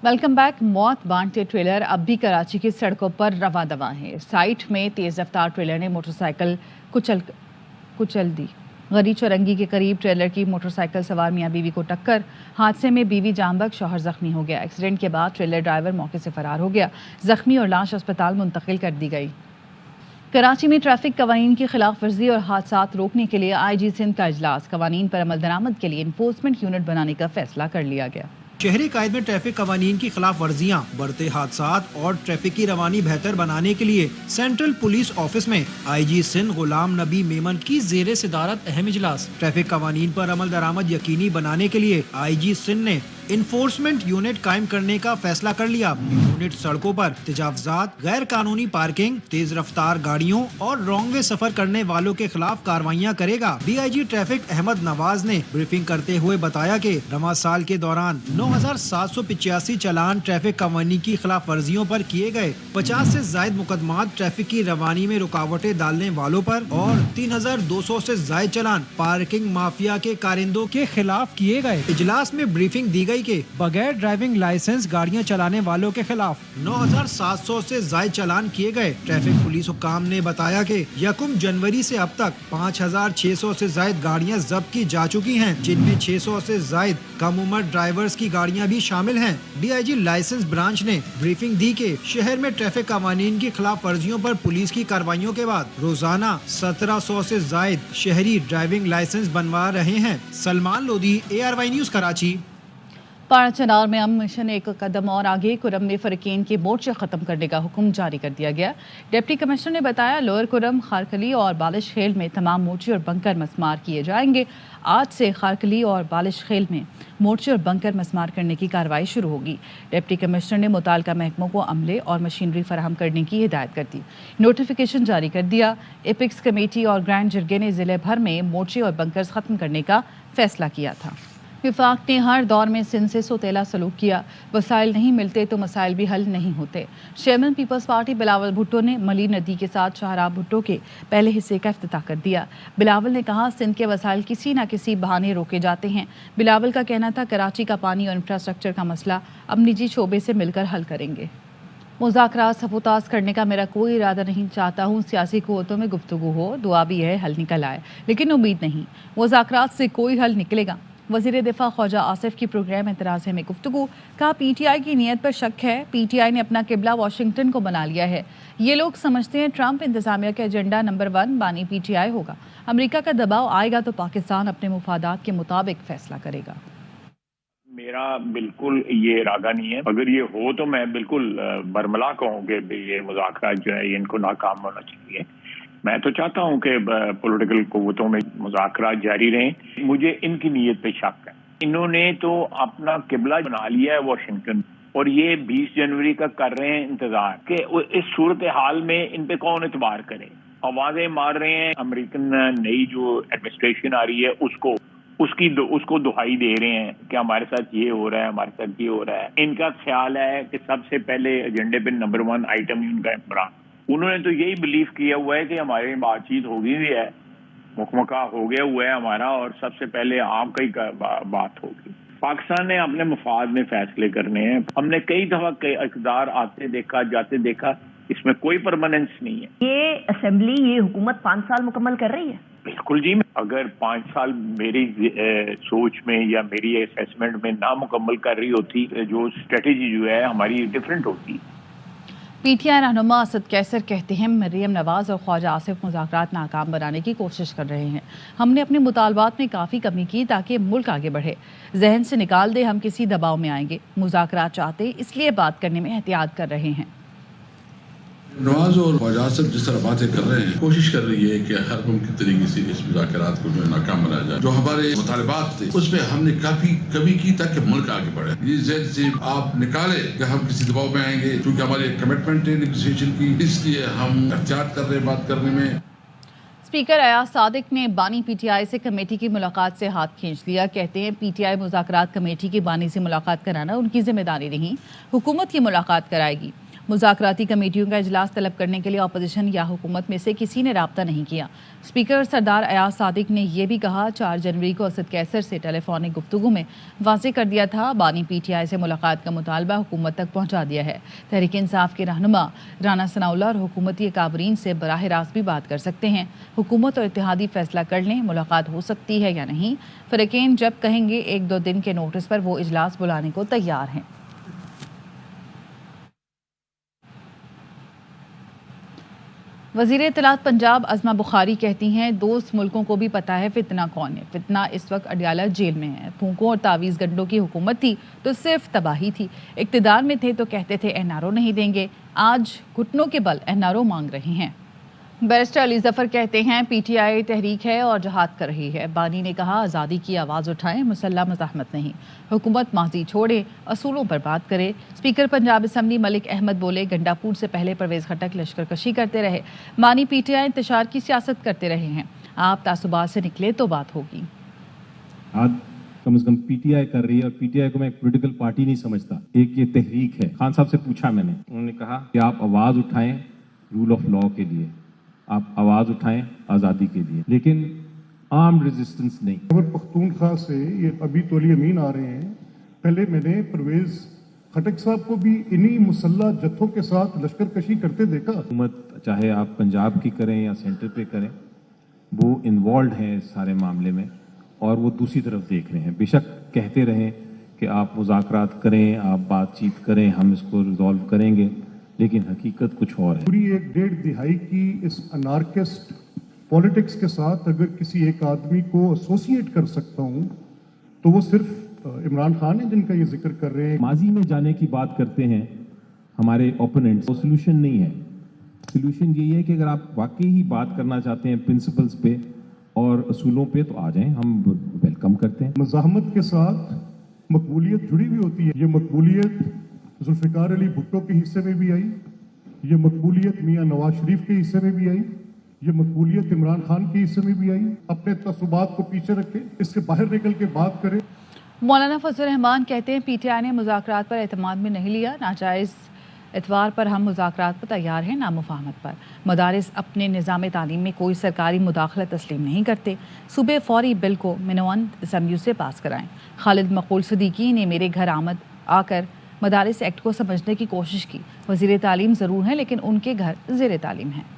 Welcome back. मौत बांटते trailer अब भी कराची की सड़कों पर रवा दवा है। साइट में तेज रफ्तार ट्रेलर ने मोटरसाइकिल कुचल दी। गरी चौरंगी के करीब ट्रेलर की मोटरसाइकिल सवार मियां बीवी को टक्कर। हादसे में बीवी जामबख्श, शौहर जख्मी हो गया। एक्सीडेंट के बाद ट्रेलर ड्राइवर मौके से फरार हो गया। जख्मी और लाश अस्पताल मुंतकिल कर दी गई। कराची में ट्रैफिक कवानीन की खिलाफ वर्जी और हादसात रोकने के लिए IG सिंध का इजलास। कवानीन पर अमल दरामद के लिए इन्फोर्समेंट यूनिट बनाने का फैसला कर लिया गया। शहरी कायद में ट्रैफिक कवानीन की खिलाफ वर्जियाँ, बढ़ते हादसात और ट्रैफिक की रवानी बेहतर बनाने के लिए सेंट्रल पुलिस ऑफिस में IG सिंध गुलाम नबी मेमन की ज़ेरे सदारत अहम इजलास। ट्रैफिक कवानीन पर अमल दरामद यकीनी बनाने के लिए IG सिंध ने इन्फोर्समेंट यूनिट कायम करने का फैसला कर लिया। यूनिट सड़कों पर तजावजात, गैर कानूनी पार्किंग, तेज रफ्तार गाड़ियों और रॉन्ग वे सफर करने वालों के खिलाफ कार्रवाइयाँ करेगा। DIG ट्रैफिक अहमद नवाज ने ब्रीफिंग करते हुए बताया कि रवा साल के दौरान 9,785 चालान ट्रैफिक कवानीन की खिलाफ वर्जियों पर किए गए। 50 से जायद मुकदमात ट्रैफिक की रवानी में रुकावटें डालने वालों पर और 3,200 से जायद चालान पार्किंग माफिया के कारिंदों के खिलाफ किए गए। इजलास में ब्रीफिंग दी गई के बगैर ड्राइविंग लाइसेंस गाड़ियां चलाने वालों के खिलाफ 9,700 से जायद चालान किए गए। ट्रैफिक पुलिस हुक्काम ने बताया कि 1 जनवरी से अब तक 5,600 से जायद गाड़ियां जब्त की जा चुकी हैं, जिनमें 600 से जायद कम उम्र ड्राइवर्स की गाड़ियां भी शामिल हैं। DIG लाइसेंस ब्रांच ने ब्रीफिंग दी कि शहर में ट्रैफिक कवानीन की खिलाफ वर्जियों पर पुलिस की कार्रवाइयों के बाद रोजाना 1700 से जायद शहरी ड्राइविंग लाइसेंस बनवा रहे हैं। Salman Lodhi, ARY news, Karachi. पाराचनार में अमन मिशन एक कदम और आगे। कुरम में फरकीन के मोर्चे खत्म करने का हुक्म जारी कर दिया गया। डिप्टी कमिश्नर ने बताया, लोअर कुरम, खारकली और बालिश खेल में तमाम मोर्चे और बंकर मस्मार किए जाएंगे। आज से खारकली और बालिश खेल में मोर्चे और बंकर मस्मार करने की कार्रवाई शुरू होगी। डिप्टी कमिश्नर ने मुताल्लिका महकमों को अमले और मशीनरी फराहम करने की हिदायत कर दी। नोटिफिकेशन जारी कर दिया। एपिक्स कमेटी और ग्रैंड जरगे ने जिले भर में मोर्चे और बंकर्स खत्म करने का फैसला किया था। विफाक ने हर दौर में सिंध से सोतेला सलूक किया। वसाइल नहीं मिलते तो मसाइल भी हल नहीं होते। चेयरमैन पीपल्स पार्टी बिलावल भुट्टो ने मली नदी के साथ शाहराब भुट्टो के पहले हिस्से का इफ्तिताह कर दिया। बिलावल ने कहा, सिंध के वसाइल किसी न किसी बहाने रोके जाते हैं। बिलावल का कहना था, कराची का पानी और इंफ्रास्ट्रक्चर का मसला अब निजी शोबे से मिलकर हल करेंगे। मुज़ाकरात सबूताज करने का मेरा कोई इरादा नहीं। चाहता हूँ सियासी क़ुव्वतों में गुफ्तगू हो, दुआ भी है हल निकल आए, लेकिन उम्मीद नहीं मुज़ाकरात से कोई हल निकलेगा। वज़ीर दिफा ख्वाजा आसिफ की प्रोग्राम एतराज़ में गुफ्तगू। कहा, PTI की नीयत पर शक है। PTI ने अपना किबला वाशिंगटन को बना लिया है। ये लोग समझते हैं ट्रंप इंतज़ामिया का एजेंडा नंबर 1 बानी PTI होगा। अमेरिका का दबाव आएगा तो पाकिस्तान अपने मुफादात के मुताबिक फैसला करेगा। मेरा बिल्कुल ये इरादा नहीं है। अगर ये हो तो मैं बिल्कुल बरमला कहूँ कि ये मुज़ाकरात जो है इनको नाकाम होना चाहिए। मैं तो चाहता हूं कि पॉलिटिकल कुव्वतों में मुज़ाकरात जारी रहें। मुझे इनकी नीयत पे शक है। इन्होंने तो अपना किबला बना लिया है वाशिंगटन, और ये 20 जनवरी का कर रहे हैं इंतजार कि इस सूरत हाल में इन पे कौन एतबार करे। आवाजें मार रहे हैं। अमेरिकन नई जो एडमिनिस्ट्रेशन आ रही है उसको दुहाई दे रहे हैं कि हमारे साथ ये हो रहा है, हमारे साथ ये हो रहा है। इनका ख्याल है कि सबसे पहले एजेंडे पे नंबर 1 आइटम ही उनका इमरान। उन्होंने तो यही बिलीव किया हुआ है कि हमारी बातचीत होगी भी है, मुखमका हो गया हुआ है हमारा, और सबसे पहले आपका ही बात होगी। पाकिस्तान ने अपने मफाद में फैसले करने हैं। हमने कई दफा कई इक़्तिदार आते देखा, जाते देखा, इसमें कोई परमानेंस नहीं है। ये असेंबली, ये हुकूमत 5 साल मुकम्मल कर रही है। बिल्कुल जी। अगर 5 साल मेरी सोच में या मेरी असेसमेंट में ना मुकम्मल कर रही होती, जो स्ट्रेटेजी जो है हमारी डिफरेंट होती। PTI रहनुमा असद कैसर कहते हैं, मरियम नवाज और ख्वाजा आसिफ मुज़ाकरात नाकाम बनाने की कोशिश कर रहे हैं। हमने अपने मुतालबात में काफ़ी कमी की ताकि मुल्क आगे बढ़े। जहन से निकाल दे हम किसी दबाव में आएंगे। मुज़ाकरात चाहते इसलिए बात करने में एहतियात कर रहे हैं। नवाज और ख्वाजा आसिफ जिस तरह बातें कर रहे हैं, कोशिश कर रही है कि हर मुमकिन तरीके से इस मुज़ाकरात को जो है नाकाम बनाया जाए। जो हमारे मुतालिबात थे उसमें हमने काफी कमी की ताकि मुल्क आगे बढ़े। ये ज़हन से आप निकाले कि हम किसी दबाव में आएंगे, क्योंकि हमारी कमिटमेंट है नेगोशिएशन की, इसलिए हम एहतियात कर रहे हैं बात करने में। स्पीकर अयाज सादिक ने बानी PTI से कमेटी की मुलाकात से हाथ खींच लिया। कहते हैं, PTI मुज़ाकरात कमेटी की बानी से मुलाकात कराना उनकी जिम्मेदारी नहीं, हुकूमत की मुलाकात कराएगी। مذاکراتی کمیٹیوں کا اجلاس طلب کرنے کے لیے اپوزیشن یا حکومت میں سے کسی نے رابطہ نہیں کیا۔ اسپیکر سردار ایاز صادق نے یہ بھی کہا 4 جنوری کو اسد کیسر سے ٹیلی فونک گفتگو میں واضح کر دیا تھا بانی پی ٹی آئی سے ملاقات کا مطالبہ حکومت تک پہنچا دیا ہے۔ تحریک انصاف کے رہنما رانا ثناءاللہ اور حکومتی اکابرین سے براہ راست بھی بات کر سکتے ہیں۔ حکومت اور اتحادی فیصلہ کر لیں ملاقات ہو سکتی ہے یا نہیں۔ فریقین جب کہیں گے 1-2 دن کے نوٹس پر وہ اجلاس بلانے کو تیار ہیں۔ وزیر اطلاعات پنجاب عظمہ بخاری کہتی ہیں دوست ملکوں کو بھی پتہ ہے فتنہ کون ہے۔ فتنہ اس وقت اڈیالہ جیل میں ہے۔ پھونکوں اور تعویذ گنڈوں کی حکومت تھی تو صرف تباہی تھی۔ اقتدار میں تھے تو کہتے تھے این آر او نہیں دیں گے، آج گھٹنوں کے بل این آر او مانگ رہے ہیں۔ بیرسٹر علی ظفر کہتے ہیں پی ٹی آئی تحریک ہے اور جہاد کر رہی ہے۔ بانی نے کہا آزادی کی آواز اٹھائیں، مسلح مزاحمت نہیں۔ حکومت ماضی چھوڑے، اصولوں پر بات کرے۔ اسپیکر پنجاب اسمبلی ملک احمد بولے گنڈا پور سے پہلے پرویز خٹک لشکر کشی کرتے رہے، بانی پی ٹی آئی انتشار کی سیاست کرتے رہے ہیں۔ آپ تعصبات سے نکلے تو بات ہوگی۔ آج کم از کم پی ٹی آئی کر رہی ہے اور پی ٹی آئی کو میں ایک پولیٹیکل پارٹی نہیں سمجھتا، ایک یہ تحریک ہے۔ خان صاحب سے پوچھا میں نے، انہوں نے کہا کہ آپ آواز اٹھائیں رول آف لا کے لیے، آپ آواز اٹھائیں آزادی کے لیے، لیکن عام ریزسٹنس نہیں۔ خیبر پختونخوا سے یہ ابھی تولی امین آ رہے ہیں، پہلے میں نے پرویز خٹک صاحب کو بھی انہی مسلح جتھوں کے ساتھ لشکر کشی کرتے دیکھا۔ حکومت چاہے آپ پنجاب کی کریں یا سینٹر پہ کریں، وہ انوالوڈ ہیں اس سارے معاملے میں اور وہ دوسری طرف دیکھ رہے ہیں۔ بے شک کہتے رہیں کہ آپ مذاکرات کریں، آپ بات چیت کریں، ہم اس کو ریزالو کریں گے، لیکن حقیقت کچھ اور ہے۔ پوری 1-1.5 دہائی کی اس انارکسٹ پولیٹکس کے ساتھ اگر کسی ایک آدمی کو ایسوسیٹ کر سکتا ہوں تو وہ صرف عمران خان ہیں جن کا یہ ذکر کر رہے ہیں۔ ماضی میں جانے کی بات کرتے ہیں ہمارے اوپوننٹس، وہ سلوشن نہیں ہے۔ سلوشن یہی ہے کہ اگر آپ واقعی ہی بات کرنا چاہتے ہیں پرنسپلز پہ اور اصولوں پہ تو آ جائیں، ہم ویلکم کرتے ہیں۔ مزاحمت کے ساتھ مقبولیت جڑی ہوئی ہوتی ہے۔ یہ مقبولیت ذوالفقار علی بھٹو کے حصے میں بھی آئی، یہ مقبولیت میاں نواز شریف کے حصے میں بھی آئی، یہ مقبولیت عمران خان کے حصے میں بھی آئی۔ اپنے تعصبات کو پیچھے رکھیں، اس سے باہر نکل کے بات کریں۔ مولانا فضل الرحمان کہتے ہیں پی ٹی آئی نے مذاکرات پر اعتماد میں نہیں لیا، ناجائز اتوار پر ہم مذاکرات پر تیار ہیں، نامفاہمت پر۔ مدارس اپنے نظام تعلیم میں کوئی سرکاری مداخلت تسلیم نہیں کرتے، صوبے فوری بل کو منوانت اسمبلیوں سے پاس کرائیں۔ خالد مقبول صدیقی نے میرے گھر آ کر مدارس ایکٹ کو سمجھنے کی کوشش کی۔ وزیر تعلیم ضرور ہیں لیکن ان کے گھر زیر تعلیم ہیں۔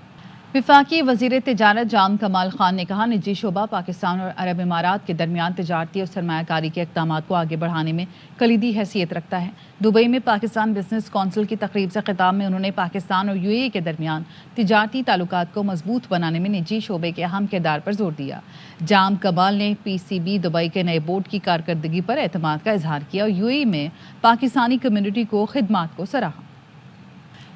وفاقی وزیر تجارت جام کمال خان نے کہا نجی شعبہ پاکستان اور عرب امارات کے درمیان تجارتی اور سرمایہ کاری کے اقدامات کو آگے بڑھانے میں کلیدی حیثیت رکھتا ہے۔ دبئی میں پاکستان بزنس کونسل کی تقریب سے خطاب میں انہوں نے پاکستان اور یو اے ای کے درمیان تجارتی تعلقات کو مضبوط بنانے میں نجی شعبے کے اہم کردار پر زور دیا۔ جام کمال نے پی سی بی دبئی کے نئے بورڈ کی کارکردگی پر اعتماد کا اظہار کیا اور یو اے ای میں پاکستانی کمیونٹی کو خدمات کو سراہا۔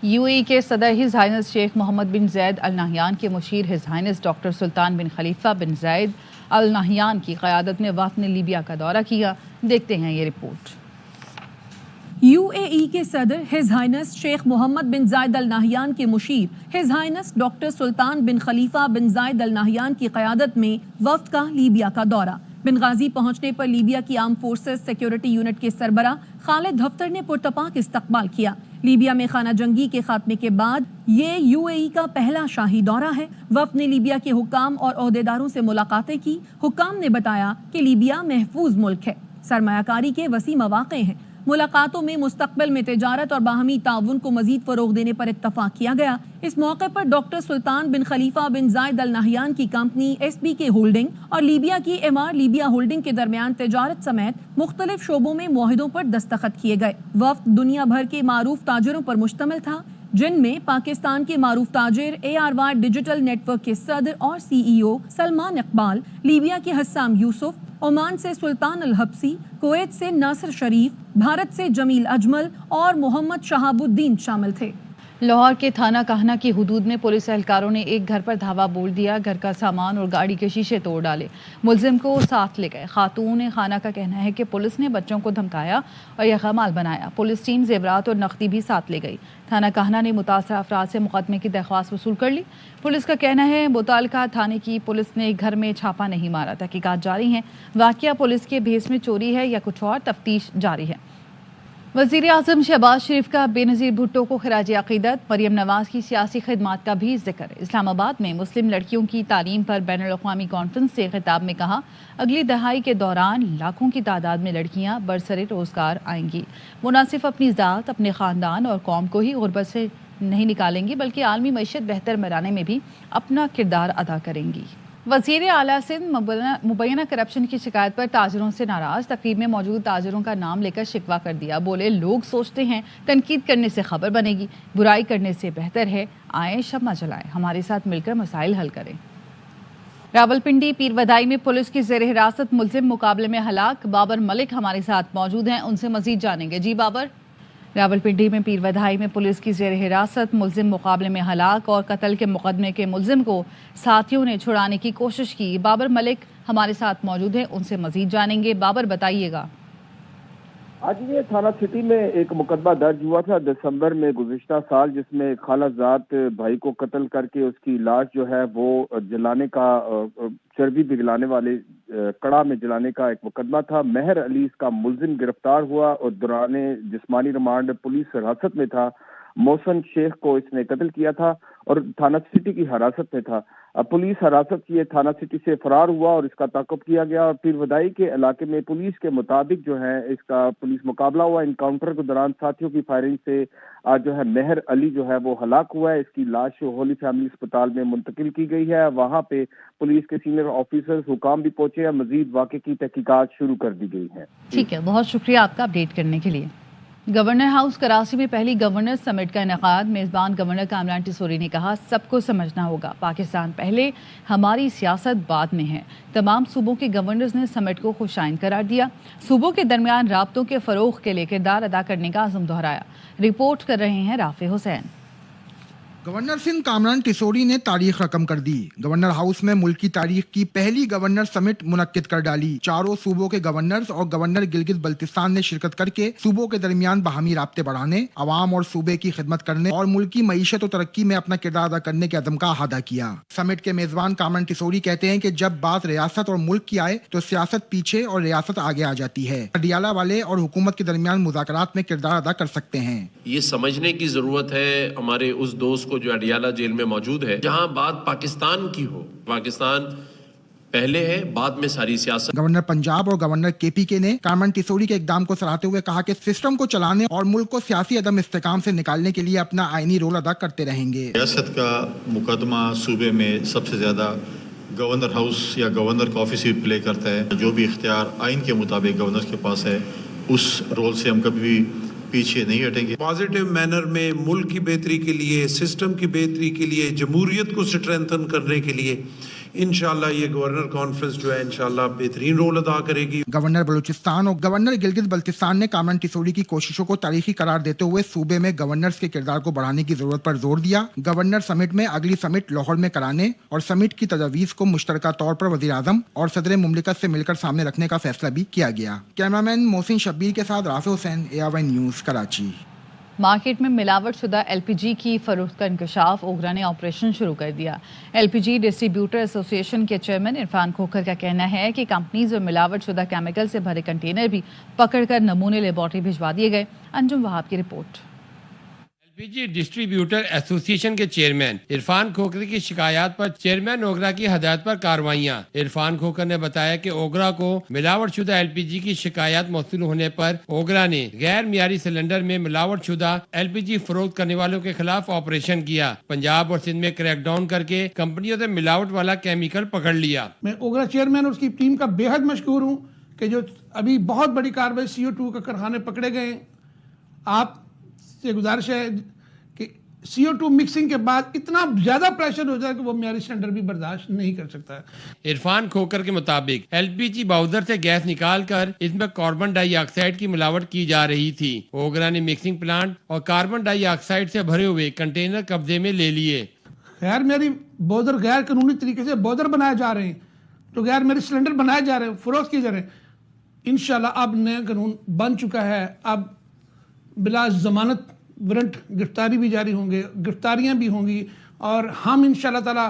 یو اے ای کے صدر ہز ہائنس شیخ محمد بن زید ال نہیان کے مشیر ہز ہائنس ڈاکٹر سلطان بن خلیفہ بن زید ال نہیان کی قیادت میں وفد نے لیبیا کا دورہ کیا۔ دیکھتے ہیں یہ رپورٹ۔ یو اے ای کے صدر ہز ہائنس شیخ محمد بن زائد ال نہیان کے مشیر ہز ہائنس ڈاکٹر سلطان بن خلیفہ بن زائد ال نہیان کی قیادت میں وفد کا لیبیا کا دورہ۔ بنغازی پہنچنے پر لیبیا کی آرم فورسز سیکیورٹی یونٹ کے سربراہ خالد حفتر نے پرتپاک استقبال کیا۔ لیبیا میں خانہ جنگی کے خاتمے کے بعد یہ یو اے ای کا پہلا شاہی دورہ ہے۔ وفد نے لیبیا کے حکام اور عہدیداروں سے ملاقاتیں کی۔ حکام نے بتایا کہ لیبیا محفوظ ملک ہے، سرمایہ کاری کے وسیع مواقع ہیں۔ ملاقاتوں میں مستقبل میں تجارت اور باہمی تعاون کو مزید فروغ دینے پر اتفاق کیا گیا۔ اس موقع پر ڈاکٹر سلطان بن خلیفہ بن زائد ال نہیان کی کمپنی ایس بی کے ہولڈنگ اور لیبیا کی ایم آر لیبیا ہولڈنگ کے درمیان تجارت سمیت مختلف شعبوں میں معاہدوں پر دستخط کیے گئے۔ وفد دنیا بھر کے معروف تاجروں پر مشتمل تھا، جن میں پاکستان کے معروف تاجر A R Y digital network کے صدر اور C E O Salman Iqbal, Libya کے حسام یوسف، عمان سے سلطان الحبسی، کویت سے ناصر شریف، بھارت سے جمیل اجمل اور محمد شہاب الدین شامل تھے۔ لاہور کے تھانہ کاہنہ کی حدود میں پولیس اہلکاروں نے ایک گھر پر دھاوا بول دیا، گھر کا سامان اور گاڑی کے شیشے توڑ ڈالے، ملزم کو ساتھ لے گئے۔ خاتون خانہ کا کہنا ہے کہ پولیس نے بچوں کو دھمکایا اور یرغمال بنایا۔ پولیس ٹیم زیورات اور نقدی بھی ساتھ لے گئی۔ تھانہ کاہنہ نے متاثرہ افراد سے مقدمے کی درخواست وصول کر لی۔ پولیس کا کہنا ہے متعلقہ تھانے کی پولیس نے گھر میں چھاپا نہیں مارا، تحقیقات جاری ہیں۔ واقعہ پولیس کے بھیس میں چوری ہے یا کچھ اور، تفتیش جاری ہے۔ वज़ीर आज़म शहबाज शरीफ का बेनज़ीर भुट्टो को खराज अक़ीदत, मरियम नवाज़ की सियासी खिदमात का भी जिक्र। इस्लामाबाद में मुस्लिम लड़कियों की तालीम पर बैनुल-अक़वामी कॉन्फ्रेंस से खिताब में कहा, अगली दहाई के दौरान लाखों की तादाद में लड़कियां बरसरे रोज़गार आएंगी। वो न सिर्फ अपनी ज़ात, अपने ख़ानदान और कौम को ही गुरबत से नहीं निकालेंगी, बल्कि आलमी मईशत बेहतर बनाने में भी अपना किरदार अदा करेंगी। वज़ीर आला सिंध मुबैना करप्शन की शिकायत पर ताजरों से नाराज, तकरीब में मौजूद ताजरों का नाम लेकर शिकवा कर दिया। बोले, लोग सोचते हैं तनकीद करने से खबर बनेगी, बुराई करने से बेहतर है आए शम्मा जलाएं, हमारे साथ मिलकर मसाइल हल करें। रावलपिंडी पीरवदाई में पुलिस की ज़ेर हिरासत मुलजिम मुकाबले में हलाक। बाबर मलिक हमारे साथ मौजूद हैं, उनसे मजीद जानेंगे। जी बाबर। रावलपिंडी में पीरवदाई में पुलिस की ज़ेर हिरासत मुलजिम मुकाबले में हलाक और कत्ल के मुकदमे के मुलजिम को साथियों ने छुड़ाने की कोशिश की। बाबर मलिक हमारे साथ मौजूद हैं, उनसे मजीद जानेंगे। बाबर, बताइएगा। आज ये थाना सिटी में एक मुकदमा दर्ज हुआ था दिसंबर में गुज़िश्ता साल, जिसमें खालाजाद भाई को कत्ल करके उसकी लाश जो है वो जलाने का, चर्बी पिघलाने वाले कड़ा में जलाने का एक मुकदमा था। मेहर अली इसका मुलजिम गिरफ्तार हुआ और दौरान जिस्मानी रिमांड पुलिस हिरासत में था। मोहसन शेख को इसने कत्ल किया था और थाना सिटी की हिरासत में था। अब पुलिस हिरासत की थाना सिटी से फरार हुआ और इसका ताक़ुब किया गया। और पीरवदाई के इलाके में पुलिस के मुताबिक जो है इसका पुलिस मुकाबला हुआ। इनकाउंटर के दौरान साथियों की फायरिंग से आज जो है मेहर अली जो है वो हलाक हुआ है। इसकी लाश होली फैमिली अस्पताल में मुंतकिल की गई है। वहाँ पे पुलिस के सीनियर ऑफिसर्स हुकाम भी पहुंचे हैं। मजीद वाक़े की तहकीकात शुरू कर दी गई है। ठीक है, बहुत शुक्रिया आपका अपडेट करने के लिए। गवर्नर हाउस कराची में पहली गवर्नर समिट का इनेकाद। मेज़बान गवर्नर कामरान टिसोरी ने कहा, सबको समझना होगा, पाकिस्तान पहले, हमारी सियासत बाद में है। तमाम सूबों के गवर्नर्स ने समिट को खुशाइन करार दिया। सूबों के दरमियान राब्तों के फ़रोग़ के लिए किरदार अदा करने का अज़्म दोहराया। रिपोर्ट कर रहे हैं राफ़े हुसैन। गवर्नर सिंध कामरान टिसोरी ने तारीख रकम कर दी। गवर्नर हाउस में मुल्क की तारीख की पहली गवर्नर समिट मुनक्किद कर डाली। चारों सूबों के गवर्नर्स और गवर्नर गिलगित बल्तिस्तान ने शिरकत करके सूबों के दरमियान बाहमी राब्ते बढ़ाने, अवाम और सूबे की खिदमत करने और मुल्क की मईशत और तरक्की में अपना किरदार अदा करने के अज़्म का अहाता किया। समिट के मेजबान कामरान टिसोरी कहते हैं कि जब बात रियासत और मुल्क की आए तो सियासत पीछे और रियासत आगे आ जाती है। अडियाला वाले और हुकूमत के दरमियान मुज़ाकरात में किरदार अदा कर सकते हैं। ये समझने की जरूरत है हमारे उस दोस्त को जो अडियाला जेल में मौजूद है, जहां बात पाकिस्तान की हो, पाकिस्तान पहले है, बाद में सारी सियासत। गवर्नर पंजाब और गवर्नर केपीके ने कामरान टिसोरी के इकदाम को सराहते हुए कहा कि सिस्टम को चलाने और मुल्क को सियासी अदम इस्तेकाम से निकालने के लिए अपना आईनी रोल अदा करते रहेंगे। रियासत का मुकदमा सूबे में सबसे ज्यादा गवर्नर हाउस या गवर्नर का ऑफिस ही प्ले करता है। जो भी इख्तियार आइन के मुताबिक गवर्नर के पास है, उस रोल से हम कभी भी पीछे नहीं हटेंगे। पॉजिटिव मैनर में मुल्क की बेहतरी के लिए, सिस्टम की बेहतरी के लिए, जमहूरियत को स्ट्रेंथन करने के लिए इंशाल्लाह ये गवर्नर कॉन्फ्रेंस जो है इंशाल्लाह बेहतरीन रोल अदा करेगी। गवर्नर बलूचिस्तान और गवर्नर गिलगित बल्तिस्तान ने कामरान टिसोरी की कोशिशों को तारीखी करार देते हुए सूबे में गवर्नर्स के किरदार को बढ़ाने की जरूरत पर जोर दिया। गवर्नर समिट में अगली समिट लाहौर में कराने और समिट की तजवीज़ को मुश्तरका तौर पर वज़ीर आज़म और सदर मुमलिकत से मिलकर सामने रखने का फैसला भी किया गया। कैमरामैन मोहसिन शब्बीर के साथ Rafay Hussain, AR1 news, Karachi. Market में मिलावट शुदा LPG की फरोख्त का इंकशाफ, ओगरा ने ऑपरेशन शुरू कर दिया। LPG डिस्ट्रीब्यूटर एसोसिएशन के चेयरमैन इरफान खोखर का कहना है कि कंपनीज और मिलावट शुदा केमिकल से भरे कंटेनर भी पकड़कर नमूने लेबॉर्ट्री भिजवा दिए गए। अंजुम वहाब की रिपोर्ट। LPG डिस्ट्रीब्यूटर एसोसिएशन के चेयरमैन इरफान खोखर की शिकायत पर चेयरमैन ओगरा की हदायत पर कार्रवाइयां। इरफान खोखर ने बताया कि ओगरा को मिलावट शुदा LPG की शिकायत मौसूल होने पर ओगरा ने गैर मियारी सिलेंडर में मिलावट शुदा LPG फरोख्त करने वालों के खिलाफ ऑपरेशन किया। पंजाब और सिंध में क्रैकडाउन करके कंपनियों से मिलावट वाला केमिकल पकड़ लिया। मैं ओगरा चेयरमैन और उसकी टीम का बेहद मशकूर हूँ कि जो अभी बहुत बड़ी कार्रवाई CO2 के कारखाने पकड़े गए। आप से गुजारिश है कि CO2 मिक्सिंग के बाद इतना ज्यादा प्रेशर हो जाए कि वो मियारी सिलेंडर भी बर्दाश्त नहीं कर सकता है। इरफान खोखर के मुताबिक LPG बाउजर से गैस निकालकर इसमें कार्बन डाइऑक्साइड की मिलावट की जा रही थी। ओगरा ने मिक्सिंग प्लांट और कार्बन डाइऑक्साइड से भरे हुए कंटेनर कब्जे में ले लिए। गैर मियारी बॉर्डर, गैर कानूनी तरीके से बॉर्डर बनाए जा रहे हैं, तो गैर मियारी सिलेंडर बनाए जा रहे हैं, फरोख्त किए जा रहे हैं। इंशाल्लाह अब नया कानून बन चुका है। अब बिला जमानत वारंट गिरफ्तारी भी जारी होंगे, गिरफ्तारियां भी होंगी और हम इंशाल्लाह ताला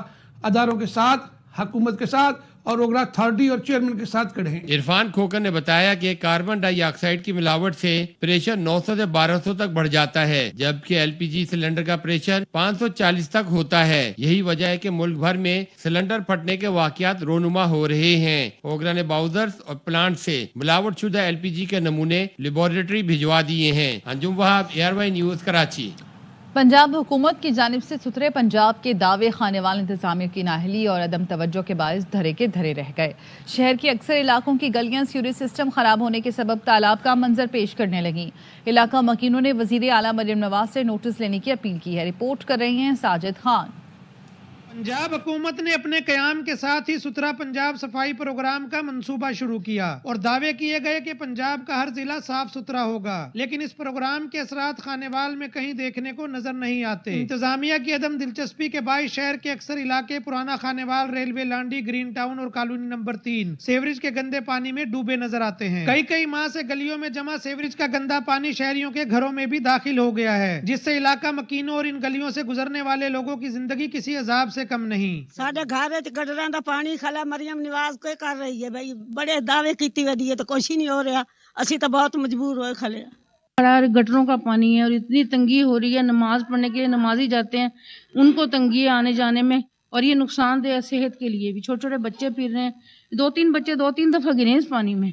अदारों के साथ हुकूमत के साथ और ओगरा अथॉरिटी और चेयरमैन के साथ खड़े हैं। इरफान खोकर ने बताया कि कार्बन डाइऑक्साइड की मिलावट से प्रेशर 900 से 1200 तक बढ़ जाता है, जबकि एलपीजी सिलेंडर का प्रेशर 540 तक होता है। यही वजह है कि मुल्क भर में सिलेंडर फटने के वाकयात रोनुमा हो रहे हैं। ओगरा ने बाउजर्स और प्लांट से मिलावट शुदा एलपीजी के नमूने लेबोरेटरी भिजवा दिए हैं। Anjum Wahab, ARY news, Karachi. पंजाब हुकूमत की जानिब से सुथरे पंजाब के दावे खानेवाल इंतजामिया की नाहली और अदम तवज्जो के बायस धरे के धरे रह गए। शहर के अक्सर इलाकों की गलियां सीवरेज सिस्टम खराब होने के सबब तालाब का मंजर पेश करने लगी। इलाका मकीनों ने वजीर आला मरियम नवाज से नोटिस लेने की अपील की है। रिपोर्ट कर रही हैं साजिद खान। पंजाब हुकूमत ने अपने कयाम के साथ ही सुथरा पंजाब सफाई प्रोग्राम का मंसूबा शुरू किया और दावे किए गए कि पंजाब का हर जिला साफ सुथरा होगा, लेकिन इस प्रोग्राम के असरात खानेवाल में कहीं देखने को नजर नहीं आते। इंतजामिया की अदम दिलचस्पी के बायस शहर के अक्सर इलाके पुराना खानेवाल, रेलवे लांडी, ग्रीन टाउन और कॉलोनी नंबर 3 सेवरेज के गंदे पानी में डूबे नजर आते हैं। कई माह से गलियों में जमा सेवरेज का गंदा पानी शहरियों के घरों में भी दाखिल हो गया है, जिससे इलाका मकीनों और इन गलियों से गुजरने वाले लोगों की जिंदगी किसी अजाब से कम नहीं। साडे घर गटरां दा पानी खला मरियम निवाज कोई कर रही है भाई, बड़े दावे कीती वदी है तो कुछ ही नहीं हो रहा। असी तो बहुत मजबूर होए खले। बड़ा गटरों का पानी है और इतनी तंगी हो रही है, नमाज पढ़ने के लिए नमाजी जाते हैं, उनको तंगी है आने जाने में, और ये नुकसानदेह है सेहत के लिए भी। छोटे छोटे बच्चे पी रहे हैं, 2-3 बच्चे 2-3 दफा गिरे इस पानी में।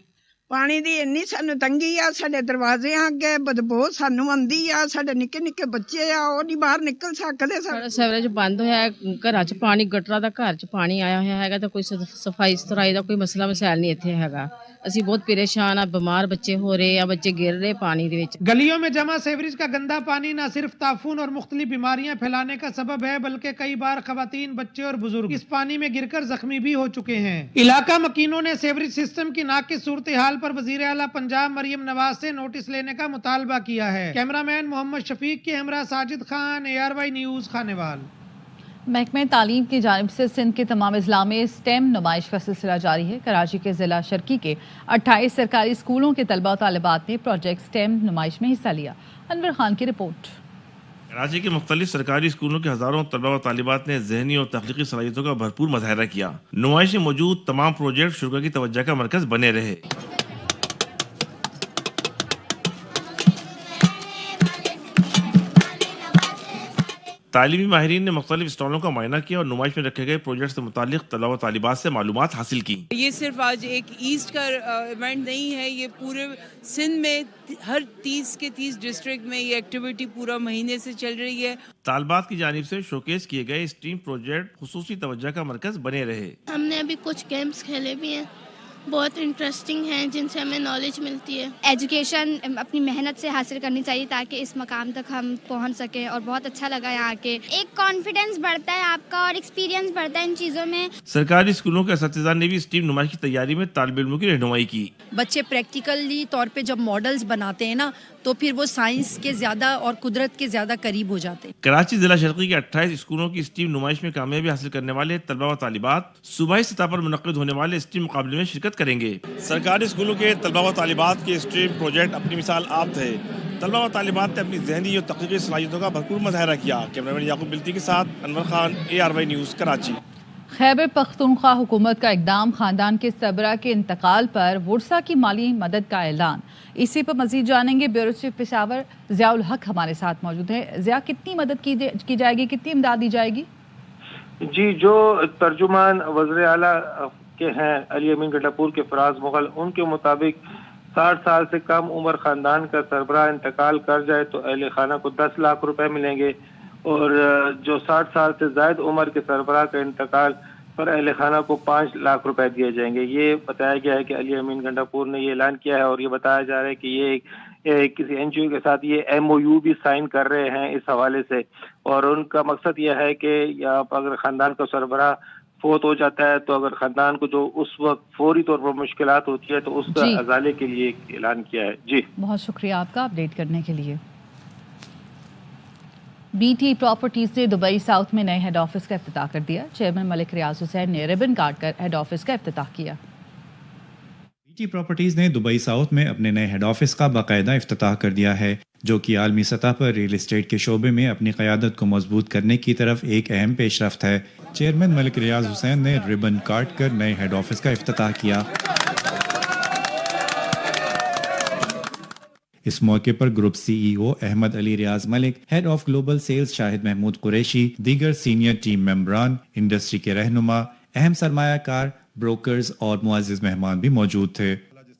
पानी दी इन्नी सानू तंगी आ, साडे दरवाजे अगे बदबू सानू आंदी आ, साडे निक्के निक्के बच्चे आ ਉਹ ਨਹੀਂ ਬਾਹਰ ਨਿਕਲ ਸਕਦੇ। ਸਾਡਾ ਸੀਵਰੇਜ ਬੰਦ ਹੋਇਆ ਹੈ, ਘਰਾਂ 'ਚ ਪਾਣੀ ਗਟਰਾਂ ਦਾ ਘਰ 'ਚ ਪਾਣੀ ਆਇਆ ਹੋਇਆ ਹੈਗਾ, ਤਾਂ ਕੋਈ ਸਫਾਈ ਸੁਥਰਾਈ ਦਾ ਕੋਈ ਮਸਲਾ ਮਸਾਇਲ ਨਹੀਂ ਇੱਥੇ ਹੈਗਾ। ਅਸੀਂ ਬਹੁਤ परेशान ਆ, ਬਿਮਾਰ ਬੱਚੇ ਹੋ ਰਹੇ ਆ, ਬੱਚੇ गिर रहे पानी ਦੇ ਵਿੱਚ। गलियों में जमा सेवरेज का गंदा पानी न सिर्फ ताफून और मुख्तलिफ बीमारियां फैलाने का सबब है, बल्कि कई बार खवातीन, बच्चे और बुजुर्ग इस पानी में गिरकर जख्मी भी हो चुके हैं। इलाका मकीनों ने सेवरेज सिस्टम की नाकिस सूरत हाल पर वजीर आला पंजाब मरियम नवाज से नोटिस लेने का मुतालबा किया है। कैमरामैन मोहम्मद शफीक के हमरा साजिद खान, ARY न्यूज, खानेवाल। महकमे तालीम की जानिब से सिंध के तमाम अजला में स्टेम नुमाइश का सिलसिला जारी है। कराची के जिला शर्की के 28 सरकारी स्कूलों के तलबा और तालिबात ने प्रोजेक्ट स्टेम नुमाइश में हिस्सा लिया। अनवर खान की रिपोर्ट। कराची के मुख्तलिफ सरकारी स्कूलों के हजारों तलबा व तालिबात ने जहनी और तख्लीकी सलाहियतों का भरपूर मुजाहरा किया। नुमाइश में मौजूद तमाम प्रोजेक्ट शुरा की तवज्जो का मरकज बने रहे। तालीमी माहिरीन ने मुख्तलिफ स्टॉलों का मुआयना किया और नुमाइश में रखे गए प्रोजेक्ट से मुतालिक तलबा व तालिबात से मालूमात हासिल की। ये सिर्फ आज एक ईस्ट का इवेंट नहीं है, ये पूरे सिंध में हर 30 के 30 डिस्ट्रिक्ट में ये एक्टिविटी पूरा महीने से चल रही है। तालिबात की जानिब से शोकेस किए गए स्टीम प्रोजेक्ट खुसूसी तवज्जो का मरकज बने रहे। हमने अभी कुछ गेम्स खेले भी हैं, बहुत इंटरेस्टिंग हैं, जिनसे हमें नॉलेज मिलती है। एजुकेशन अपनी मेहनत से हासिल करनी चाहिए ताकि इस मकाम तक हम पहुंच सकें, और बहुत अच्छा लगा यहाँ के। एक कॉन्फिडेंस बढ़ता है आपका और एक्सपीरियंस बढ़ता है इन चीज़ों में। सरकारी स्कूलों के असातिज़ा ने भी स्टीम नुमाइश की तैयारी में तालिब इल्मों की रहनुमाई की। बच्चे प्रैक्टिकली तौर पे जब मॉडल्स बनाते हैं ना, तो फिर वो साइंस के ज्यादा और कुदरत के ज्यादा करीब हो जाते हैं। कराची जिला शर्की के 28 स्कूलों की स्टीम नुमाइश में कामयाबी हासिल करने वाले तलबा व तालिबात सूबाई सतह पर मुनक्किद होने वाले स्टीम मुकाबले में शिरकत करेंगे। सरकारी स्कूलों के तलबा व तालिबात के स्टीम प्रोजेक्ट अपनी मिसाल आप थे। तलबा व तालिबात ने अपनी जहनी और तख्लीकी सलाहियतों का भरपूर मुजाहरा किया। कैमरामैन याकूब बिल्ती के साथ अनवर खान, ARY न्यूज़, कराची। खैबर पख्तूनख्वा हुकूमत का इकदाम, खानदान के सरबरा के इंतकाल पर वुरसा की माली मदद का ऐलान। इसी पर मजीद जानेंगे। ब्यूरो चीफ पेशावर ज़ियाउल हक हमारे साथ मौजूद है। ज़िया, कितनी मदद की जाएगी, कितनी इमदाद दी जाएगी? जी, जो तर्जुमान वज़ीर आला के हैं अली अमीन गंडापुर के फराज मुगल, उनके मुताबिक 60 साल से कम उम्र खानदान का सरबरा इंतकाल कर जाए तो अहले खाना को 10 लाख रुपए मिलेंगे, और जो 60 साल से ज़ायद उम्र के सरबरा का इंतकाल पर अहले खाना को 5 लाख रुपए दिए जाएंगे। ये बताया गया है कि अली अमीन गंडापुर ने ये ऐलान किया है, और ये बताया जा रहा है कि ये किसी NGO के साथ ये MOU भी साइन कर रहे हैं इस हवाले से, और उनका मकसद यह है कि अगर खानदान का सरबरा फोत हो जाता है तो अगर खानदान को जो उस वक्त फौरी तौर पर मुश्किलात होती है तो उसका अजाले के लिए ऐलान किया है। जी, बहुत शुक्रिया आपका अपडेट करने के लिए। BT प्रॉपर्टीज ने दुबई साउथ में नए हेड ऑफिस का इफ्तिताह कर दिया। चेयरमैन मलिक रियाज हुसैन ने रिबन काट कर हेड ऑफिस का इफ्तिताह किया। BT प्रॉपर्टीज ने दुबई साउथ में अपने नए हेड ऑफिस का बाकायदा इफ्तिताह कर दिया है, जो कि आलमी सतह पर रियल एस्टेट के शोबे में अपनी क़यादत को मजबूत करने की तरफ एक अहम पेशरफ्त है। چیئرمین ملک ریاض حسین نے ربن کاٹ کر نئے ہیڈ آفس کا افتتاح کیا۔ اس موقع پر group C E O Ahmed Ali Riaz Malik, head of global sales Shahid Mahmood Qureshi, دیگر سینئر ٹیم ممبران، انڈسٹری کے رہنما، اہم سرمایہ کار، بروکرز اور معزز مہمان بھی موجود تھے۔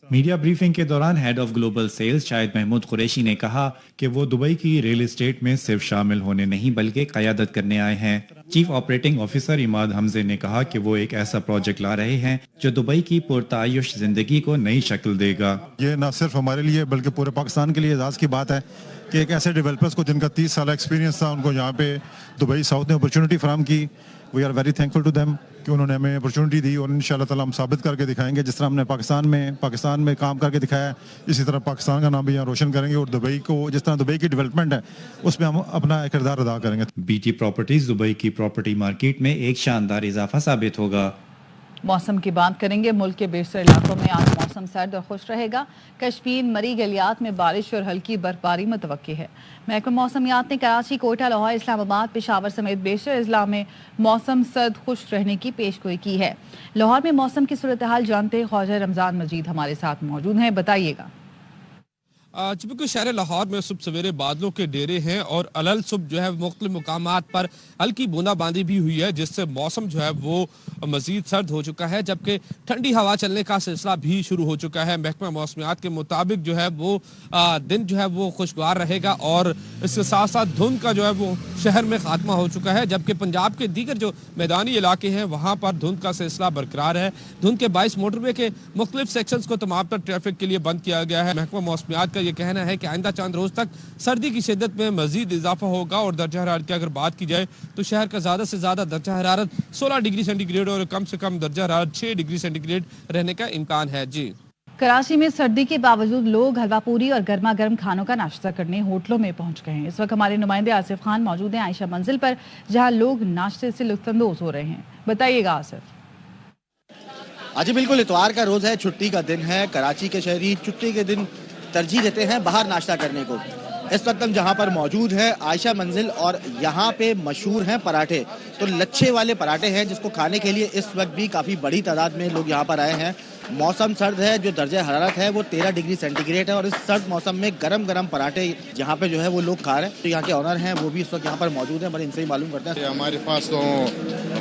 میڈیا بریفنگ کے دوران head of global sales Shahid Mahmood Qureshi نے کہا کہ وہ دبئی کی ریل اسٹیٹ میں صرف شامل ہونے نہیں بلکہ قیادت کرنے آئے ہیں۔ چیف آپریٹنگ آفیسر عماد حمزے نے کہا کہ وہ ایک ایسا پروجیکٹ لا رہے ہیں جو دبئی کی پرتعیش زندگی کو نئی شکل دے گا۔ یہ نہ صرف ہمارے لیے بلکہ پورے پاکستان کے لیے اعزاز کی بات ہے کہ ایک ایسے ڈیولپرز کو جن کا 30 سالہ ایکسپیرینس تھا، ان کو یہاں پہ دبئی ساؤتھ نے اپرچونٹی فراہم کی۔ We are very thankful to them کہ انہوں نے ہمیں اپرچونٹی دی، اور انشاءاللہ تعالیٰ ہم ثابت کر کے دکھائیں گے جس طرح ہم نے پاکستان میں کام کر کے دکھایا ہے، اسی طرح پاکستان کا نام بھی یہاں روشن کریں گے، اور دبئی کو جس طرح دبئی کی ڈیولپمنٹ ہے اس میں ہم اپنا کردار ادا کریں گے۔ بی ٹی پراپرٹیز دبئی کی پراپرٹی مارکیٹ میں ایک شاندار اضافہ ثابت ہوگا۔ موسم کی بات کریں گے۔ ملک کے بیشتر علاقوں میں آج موسم سرد اور خوش رہے گا۔ کشمیر مری گلیات میں بارش اور ہلکی برفباری متوقع ہے۔ محکمہ موسمیات نے کراچی، کوئٹہ، لاہور، اسلام آباد، پشاور سمیت بیشتر اضلاع میں موسم سرد خشک رہنے کی پیشگوئی کی ہے۔ لاہور میں موسم کی صورتحال جانتے خواجہ رمضان مجید ہمارے ساتھ موجود ہیں، بتائیے گا۔ چونکہ شہر لاہور میں صبح سویرے بادلوں کے ڈیرے ہیں اور علل صبح جو ہے مختلف مقامات پر ہلکی بوندا باندی بھی ہوئی ہے، جس سے موسم جو ہے وہ مزید سرد ہو چکا ہے، جبکہ ٹھنڈی ہوا چلنے کا سلسلہ بھی شروع ہو چکا ہے۔ محکمہ موسمیات کے مطابق جو ہے وہ دن جو ہے وہ خوشگوار رہے گا، اور اس کے ساتھ ساتھ دھند کا جو ہے وہ شہر میں خاتمہ ہو چکا ہے، جبکہ پنجاب کے دیگر جو میدانی علاقے ہیں وہاں پر دھند کا سلسلہ برقرار ہے۔ دھند کے باعث موٹر وے کے مختلف سیکشنز کو تمام تر ٹریفک کے لیے بند کیا گیا ہے۔ محکمہ موسمیات کا یہ کہنا ہے کہ آئندہ چند روز تک سردی کی شدت میں مزید اضافہ ہوگا، اور درجہ حرارت کی اگر بات کی جائے تو شہر کا زیادہ سے زیادہ درجہ حرارت 16 ڈگری سینٹی گریڈ اور کم سے کم درجہ حرارت 6 ڈگری سینٹی گریڈ رہنے کا امکان ہے۔ جی کراچی میں سردی کے باوجود لوگ حلوہ پوری اور گرما گرم کھانوں کا ناشتہ کرنے ہوٹلوں میں پہنچ گئے ہیں۔ اس وقت ہمارے نمائندے آصف خان موجود ہیں عائشہ منزل پر، جہاں لوگ ناشتے سے لطف اندوز ہو رہے ہیں۔ بتائیے گا آصف۔ جی بالکل، اتوار کا روز ہے، چھٹی کا دن ہے۔ کراچی کے شہری چھٹی کے دن ترجیح دیتے ہیں باہر ناشتہ کرنے کو۔ اس وقت ہم جہاں پر موجود ہیں عائشہ منزل، اور یہاں پہ مشہور ہیں پراٹھے، تو لچھے والے پراٹھے ہیں جس کو کھانے کے لیے اس وقت بھی کافی بڑی تعداد میں لوگ یہاں پر آئے ہیں۔ موسم سرد ہے، جو درجہ حرارت ہے وہ 13 ڈگری سینٹی گریڈ ہے، اور اس سرد موسم میں گرم گرم پراٹھے یہاں پہ جو ہے وہ لوگ کھا رہے ہیں۔ تو یہاں کے آنر ہیں وہ بھی اس وقت یہاں پر موجود ہیں، بڑے ان سے ہی معلوم کرتے ہیں۔ ہمارے پاس تو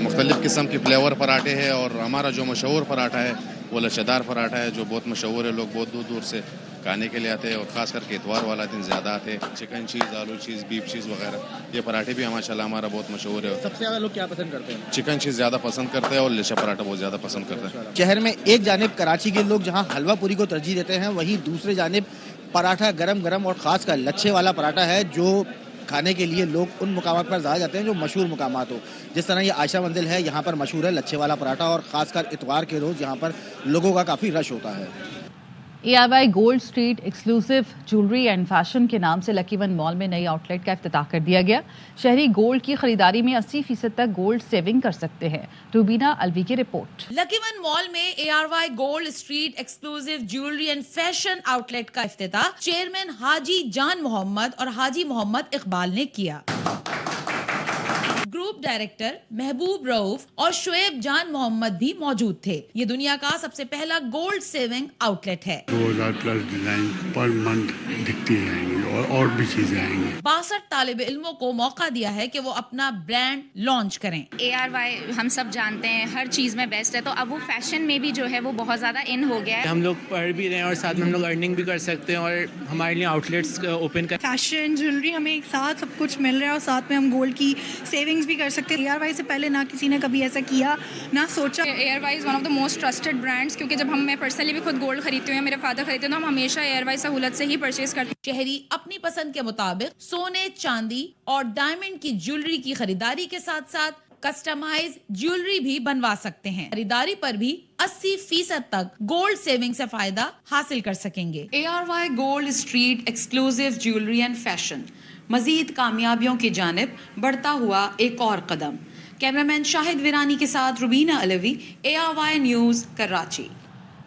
مختلف قسم کے فلیور پراٹھے ہیں، اور ہمارا جو مشہور پراٹھا ہے وہ لچھےدار پراٹھا ہے، جو بہت مشہور ہے، لوگ بہت دور دور سے کھانے کے لیے آتے ہیں، اور خاص کر کے اتوار والا دن زیادہ آتے ہیں۔ چکن چیز، آلو چیز، بیف چیز وغیرہ، یہ پراٹھے بھی ماشاءاللہ ہمارا بہت مشہور ہے۔ سب سے زیادہ لوگ کیا پسند کرتے ہیں؟ چکن چیز زیادہ پسند کرتے ہیں، اور لچھا پراٹھا بہت زیادہ پسند کرتے ہیں۔ شہر میں ایک جانب کراچی کے لوگ جہاں حلوہ پوری کو ترجیح دیتے ہیں، وہیں دوسرے جانب پراٹھا گرم گرم اور خاص کر لچھے والا پراٹھا ہے جو کھانے کے لیے لوگ ان مقامات پر زیادہ جاتے ہیں جو مشہور مقامات ہو۔ جس طرح یہ عائشہ منزل ہے، یہاں پر مشہور ہے لچھے والا پراٹھا، اور خاص کر اتوار کے روز یہاں پر لوگوں کا کافی رش ہوتا ہے۔ ARY Gold Street exclusive jewellery and fashion کے نام سے لکی ون مال میں نئی آؤٹ لیٹ کا افتتاح کر دیا گیا۔ شہری گولڈ کی خریداری میں 80% تک گولڈ سیونگ کر سکتے ہیں۔ روبینہ الوی کی رپورٹ۔ لکی ون مال میں ARY Gold Street exclusive jewellery and fashion outlet کا افتتاح چیئرمین حاجی جان محمد اور حاجی محمد اقبال نے کیا۔ گروپ ڈائریکٹر محبوب رؤف اور شعیب جان محمد بھی موجود تھے۔ یہ دنیا کا سب سے پہلا گولڈ سیونگ آؤٹ لیٹ ہے۔ 2000+ ڈیزائن پر منتھ دکھتی رہیں گی، اور بھی چیزیں آئیں گی۔ 62 طالب علموں کو موقع دیا ہے کہ وہ اپنا برانڈ لانچ کریں۔ ARY ہم سب جانتے ہیں ہر چیز میں بیسٹ ہے، تو اب وہ فیشن میں بھی جو ہے وہ بہت زیادہ ان ہو گیا ہے۔ ہم لوگ پڑھ بھی رہے ہیں اور ساتھ میں ہم لوگ ارننگ بھی کر سکتے ہیں، اور ہمارے لیے آؤٹ لیٹس اوپن کر فیشن جیولری ہمیں ایک ساتھ سب کچھ مل رہا ہے، اور ساتھ میں ہم گولڈ کی سیونگز بھی کر سکتے ہیں۔ ARY سے پہلے نہ کسی نے کبھی ایسا کیا نہ سوچا۔ ARY is one of the most trusted brands, کیونکہ جب میں پرسنلی بھی خود گولڈ خریدتی ہوں یا میرے فادر خریدتے ہیں تو ہم ہمیشہ ARY سہولت سے ہی پرچیز کرتے ہیں۔ شہری اپنی پسند کے مطابق سونے، چاندی اور ڈائمنڈ کی جیولری کی خریداری کے ساتھ ساتھ کسٹمائز جیولری بھی بنوا سکتے ہیں۔ خریداری پر بھی 80% تک گولڈ سیونگ سے فائدہ حاصل کر سکیں گے۔ ARY Gold Street exclusive jewellery and fashion مزید کامیابیوں کی جانب بڑھتا ہوا ایک اور قدم۔ کیمرامین شاہد ویرانی کے ساتھ روبینہ علوی، ARY نیوز، کراچی۔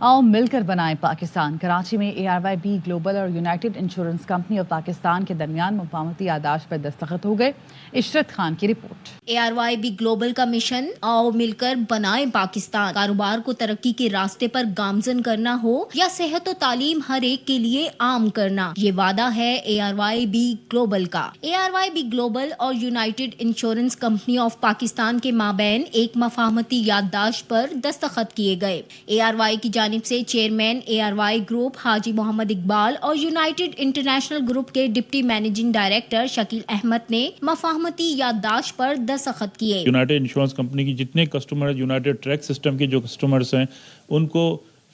आओ मिलकर बनाएं पाकिस्तान। कराची में ARYB ग्लोबल और United insurance company of Pakistan के दरमियान मुफाहमती याददाश्त पर दस्तखत हो गए। इशरत खान की रिपोर्ट। ARYB ग्लोबल का मिशन आओ मिलकर बनाएं पाकिस्तान। कारोबार को तरक्की के रास्ते पर गामजन करना हो या सेहत और तालीम हर एक के लिए आम करना, ये वादा है ARYB ग्लोबल का। ARYB ग्लोबल और United insurance company of Pakistan के माबैन एक मुफाहमती याददाश्त पर दस्तखत किए गए। ARY की जानिब से chairman ARY group Haji Mohammad Iqbal और यूनाइटेड इंटरनेशनल ग्रुप के deputy managing director Shakeel Ahmed ने मुफाहमती याददाश्त पर दस्तखत किए। यूनाइटेड इंश्योरेंस कंपनी की जितने कस्टमर, यूनाइटेड ट्रैक सिस्टम के जो कस्टमर्स हैं, उनको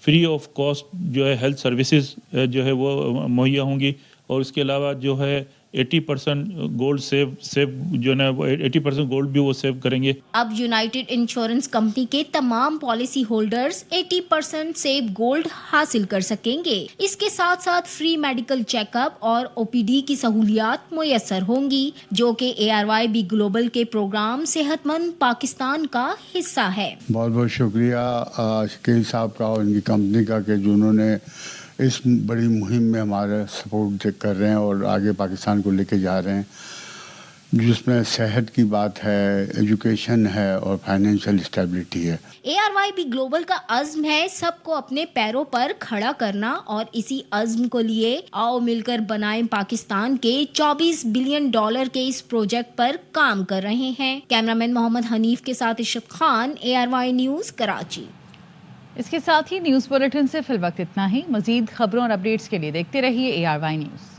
फ्री ऑफ कॉस्ट जो है हेल्थ सर्विसेज जो है वो मुहैया होंगी, और इसके अलावा जो है 80% गोल्ड सेव जो है वो 80% गोल्ड भी वो सेव करेंगे। अब यूनाइटेड इंश्योरेंस कंपनी के तमाम पॉलिसी होल्डर्स 80% सेव गोल्ड हासिल कर सकेंगे। इसके साथ साथ फ्री मेडिकल चेकअप और OPD की सहूलियात मुयस्सर होंगी, जो कि ARYB ग्लोबल के प्रोग्राम सेहतमंद पाकिस्तान का हिस्सा है। बहुत बहुत शुक्रिया शकील साहब का और उनकी कंपनी का कि जिन्होंने इस बड़ी मुहिम में हमारा सपोर्ट कर रहे हैं और आगे पाकिस्तान को लेके जा रहे हैं, जिसमें सेहत की बात है, एजुकेशन है और फाइनेंशियल स्टेबिलिटी है। ARYB ग्लोबल का अज़्म है सबको अपने पैरों पर खड़ा करना, और इसी अज़्म को लिए आओ मिलकर बनाएं पाकिस्तान के $24 बिलियन के इस प्रोजेक्ट पर काम कर रहे हैं। कैमरामैन मोहम्मद हनीफ के साथ इशरत खान, ARY न्यूज़ कराची। इसके साथ ही न्यूज़ बुलेटिन से फिल वक्त इतना ही। मजीद खबरों और अपडेट्स के लिए देखते रहिए ARY न्यूज़।